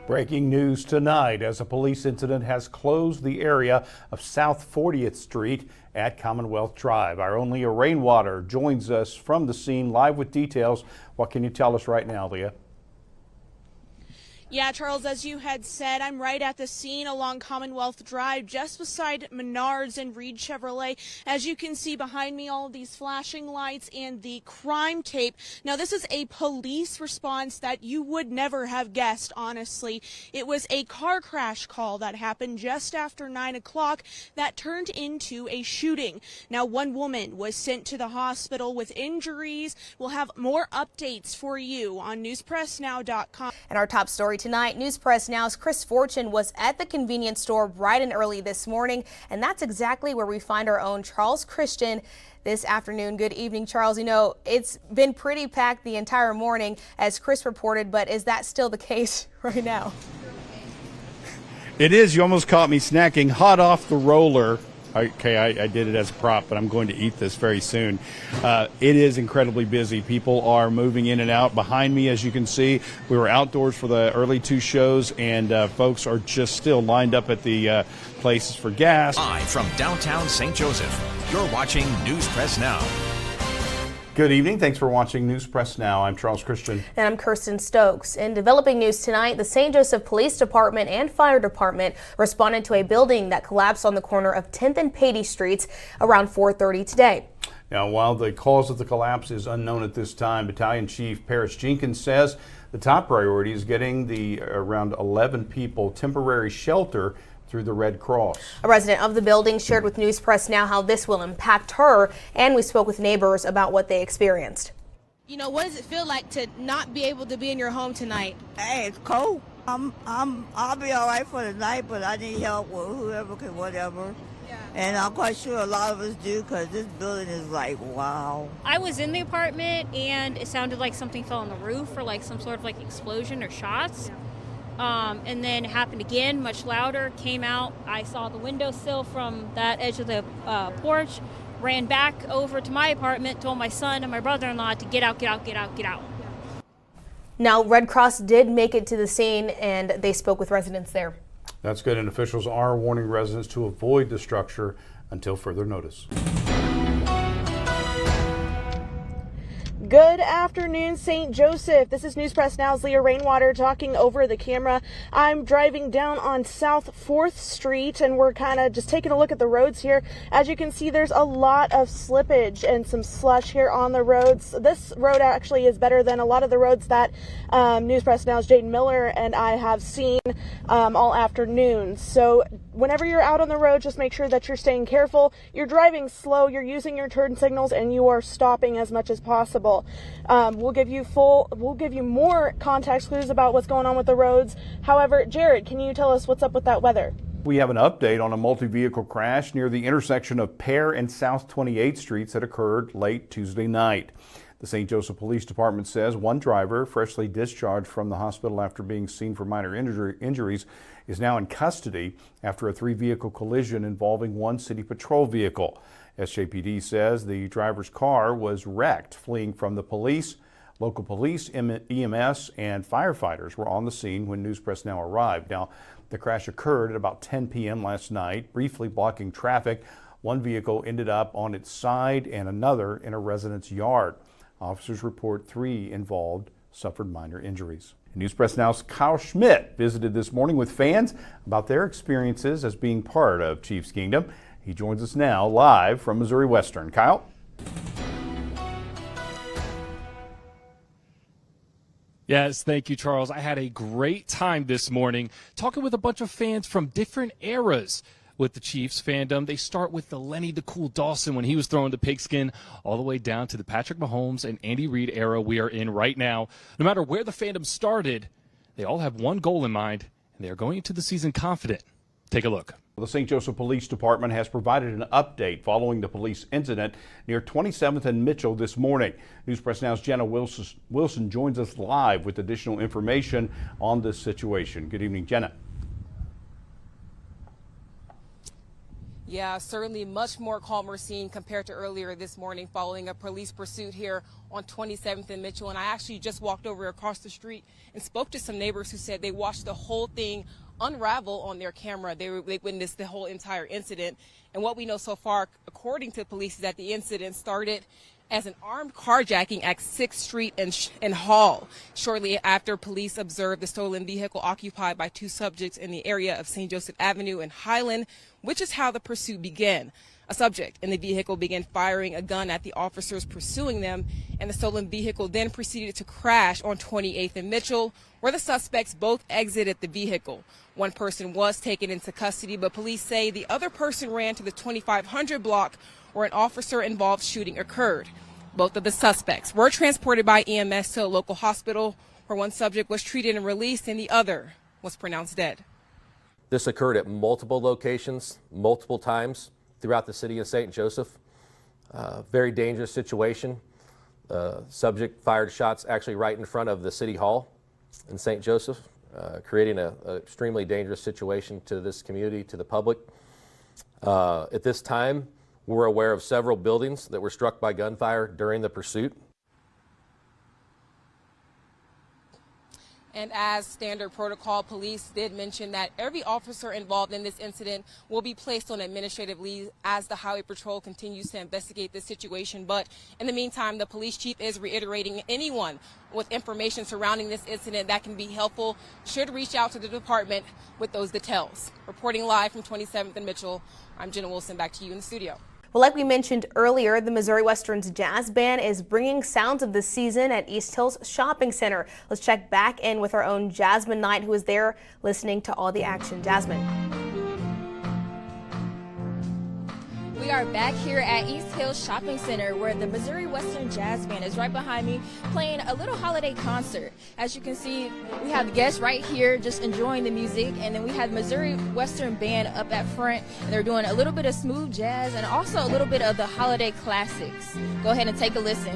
Breaking news tonight as a police incident has closed the area of South 40th Street at Commonwealth Drive. Our own Leah Rainwater joins us from the scene live with details. What can you tell us right now, Leah? Yeah, Charles, as you had said, I'm right at the scene along Commonwealth Drive, just beside Menards and Reed Chevrolet. As you can see behind me, all of these flashing lights and the crime tape. Now, this is a police response that you would never have guessed, honestly. It was a car crash call that happened just after 9 o'clock that turned into a shooting. Now, one woman was sent to the hospital with injuries. We'll have more updates for you on newspressnow.com. And our top story tonight, News Press Now's Chris Fortune was at the convenience store bright and early this morning, and that's exactly where we find our own Charles Christian this afternoon. Good evening, Charles. You know, it's been pretty packed the entire morning, as Chris reported, but is that still the case right now? It is. You almost caught me snacking hot off the roller. Okay, I did it as a prop, but I'm going to eat this very soon. It is incredibly busy. People are moving in and out. Behind me, as you can see, we were outdoors for the early two shows, and folks are just still lined up at the places for gas. Live from downtown St. Joseph, you're watching News Press Now. Good evening. Thanks for watching News Press Now. I'm Charles Christian. And I'm Kirsten Stokes. In developing news tonight, the St. Joseph Police Department and Fire Department responded to a building that collapsed on the corner of 10th and Patey Streets around 4:30 today. Now, while the cause of the collapse is unknown at this time, Battalion Chief Paris Jenkins says the top priority is getting the around 11 people temporary shelter through the Red Cross. A resident of the building shared with News Press Now how this will impact her, and we spoke with neighbors about what they experienced. You know, what does it feel like to not be able to be in your home tonight? Hey, it's cold. I'll be all right for the night, but I need help with whoever can, whatever. Yeah. And I'm quite sure a lot of us do, because this building is like, wow. I was in the apartment and it sounded like something fell on the roof, or like some sort of like explosion or shots. Yeah. And then it happened again, much louder, came out. I saw the windowsill from that edge of the porch, ran back over to my apartment, told my son and my brother-in-law to get out, get out, get out, get out. Now, Red Cross did make it to the scene, and they spoke with residents there. That's good, and officials are warning residents to avoid the structure until further notice. Good afternoon, St. Joseph. This is News Press Now's Leah Rainwater talking over the camera. I'm driving down on South 4th Street, and we're kind of just taking a look at the roads here. As you can see, there's a lot of slippage and some slush here on the roads. This road actually is better than a lot of the roads that News Press Now's Jaden Miller and I have seen all afternoon. So whenever you're out on the road, just make sure that you're staying careful. You're driving slow, you're using your turn signals, and you are stopping as much as possible. We'll give you more context clues about what's going on with the roads. However, Jared, can you tell us what's up with that weather? We have an update on a multi-vehicle crash near the intersection of Pear and South 28th Streets that occurred late Tuesday night. The St. Joseph Police Department says one driver, freshly discharged from the hospital after being seen for minor injuries, is now in custody after a three-vehicle collision involving one city patrol vehicle. SJPD says the driver's car was wrecked, fleeing from the police. Local police, EMS, and firefighters were on the scene when News Press Now arrived. Now, the crash occurred at about 10 p.m. last night, briefly blocking traffic. One vehicle ended up on its side and another in a resident's yard. Officers report 3 involved suffered minor injuries. News Press Now's Kyle Schmidt visited this morning with fans about their experiences as being part of Chiefs Kingdom. He joins us now live from Missouri Western. Kyle? Yes, thank you, Charles. I had a great time this morning talking with a bunch of fans from different eras with the Chiefs fandom. They start with the Lenny the Cool Dawson when he was throwing the pigskin, all the way down to the Patrick Mahomes and Andy Reid era we are in right now. No matter where the fandom started, they all have one goal in mind, and they are going into the season confident. Take a look. The St. Joseph Police Department has provided an update following the police incident near 27th and Mitchell this morning. News Press Now's Jenna Wilson joins us live with additional information on this situation. Good evening, Jenna. Yeah, certainly much more calmer scene compared to earlier this morning following a police pursuit here on 27th and Mitchell. And I actually just walked over across the street and spoke to some neighbors who said they watched the whole thing unravel on their camera. They witnessed the whole entire incident. And what we know so far, according to police, is that the incident started as an armed carjacking at 6th Street and Hall. Shortly after, police observed the stolen vehicle occupied by two subjects in the area of St. Joseph Avenue and Highland, which is how the pursuit began. A subject in the vehicle began firing a gun at the officers pursuing them, and the stolen vehicle then proceeded to crash on 28th and Mitchell, where the suspects both exited the vehicle. One person was taken into custody, but police say the other person ran to the 2500 block where an officer-involved shooting occurred. Both of the suspects were transported by EMS to a local hospital, where one subject was treated and released and the other was pronounced dead. This occurred at multiple locations, multiple times throughout the city of St. Joseph. Very dangerous situation. The subject fired shots actually right in front of the city hall in St. Joseph, creating an extremely dangerous situation to this community, to the public. At this time, we're aware of several buildings that were struck by gunfire during the pursuit. And as standard protocol, police did mention that every officer involved in this incident will be placed on administrative leave as the Highway Patrol continues to investigate this situation. But in the meantime, the police chief is reiterating anyone with information surrounding this incident that can be helpful should reach out to the department with those details. Reporting live from 27th and Mitchell, I'm Jenna Wilson. Back to you in the studio. Well, like we mentioned earlier, the Missouri Western's Jazz Band is bringing sounds of the season at East Hills Shopping Center. Let's check back in with our own Jasmine Knight, who is there listening to all the action. Jasmine. We are back here at East Hills Shopping Center, where the Missouri Western Jazz Band is right behind me playing a little holiday concert. As you can see, we have guests right here just enjoying the music, and then we have the Missouri Western Band up at front, and they're doing a little bit of smooth jazz and also a little bit of the holiday classics. Go ahead and take a listen.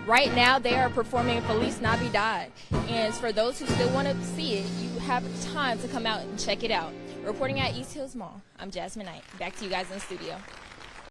Right now, they are performing Feliz Navidad, and for those who still want to see it, you have time to come out and check it out. Reporting at East Hills Mall, I'm Jasmine Knight. Back to you guys in the studio.